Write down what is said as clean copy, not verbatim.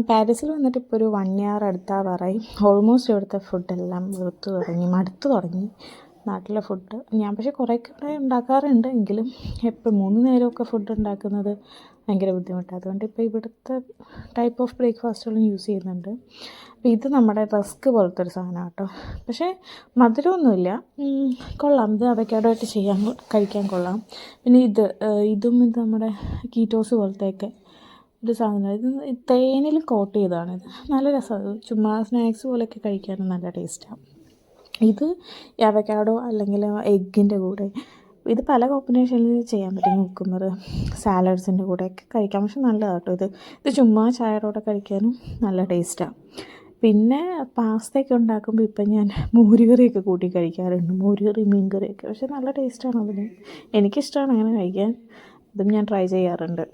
പാരീസിൽ വന്നിട്ട് ഇപ്പോൾ ഒരു 1 ഇയർ അടുത്താവാറായി. ഓൾമോസ്റ്റ് ഇവിടുത്തെ ഫുഡെല്ലാം വെറുത്ത് തുടങ്ങി, മടുത്ത് തുടങ്ങി നാട്ടിലെ ഫുഡ്. ഞാൻ പക്ഷേ കുറേയൊക്കെ ഉണ്ടാക്കാറുണ്ട്, എങ്കിലും എപ്പോൾ 3 നേരമൊക്കെ ഫുഡ് ഉണ്ടാക്കുന്നത് ഭയങ്കര ബുദ്ധിമുട്ടാണ്. അതുകൊണ്ട് ഇപ്പോൾ ഇവിടുത്തെ ടൈപ്പ് ഓഫ് ബ്രേക്ക്ഫാസ്റ്റുകളും യൂസ് ചെയ്യുന്നുണ്ട്. അപ്പോൾ ഇത് നമ്മുടെ റസ്ക് പോലത്തെ ഒരു സാധനമാണ് കേട്ടോ. പക്ഷേ മധുരമൊന്നുമില്ല, കൊള്ളാം. ഇത് അവക്കാഡോ ആയിട്ട് കഴിക്കാൻ കൊള്ളാം. പിന്നെ ഇതും നമ്മുടെ കീറ്റോസ് പോലത്തെയൊക്കെ ഒരു സാധനം. ഇത് തേനിൽ കോട്ട് ചെയ്തതാണിത്. നല്ല രസമാണ്. ചുമ്മാ സ്നാക്സ് പോലെയൊക്കെ കഴിക്കാനും നല്ല ടേസ്റ്റാണ്. ഇത് അവക്കാഡോ അല്ലെങ്കിൽ എഗ്ഗിൻ്റെ കൂടെ, ഇത് പല കോമ്പിനേഷനിൽ ചെയ്യാൻ പറ്റും. കുക്കുമ്പർ സാലഡ്സിൻ്റെ കൂടെയൊക്കെ കഴിക്കാം. പക്ഷെ നല്ലതാണ് കേട്ടോ. ഇത് ചുമ്മാ ചായയോടെ കഴിക്കാനും നല്ല ടേസ്റ്റാണ്. പിന്നെ പാസ്തയൊക്കെ ഉണ്ടാക്കുമ്പോൾ ഇപ്പം ഞാൻ മോരുകറിയൊക്കെ കൂട്ടി കഴിക്കാറുണ്ട്. മോരുകറി, മീൻ കറിയൊക്കെ. പക്ഷെ നല്ല ടേസ്റ്റാണ് അതിന്. എനിക്കിഷ്ടമാണ് അങ്ങനെ കഴിക്കാൻ. ഇതും ഞാൻ ട്രൈ ചെയ്യാറുണ്ട്.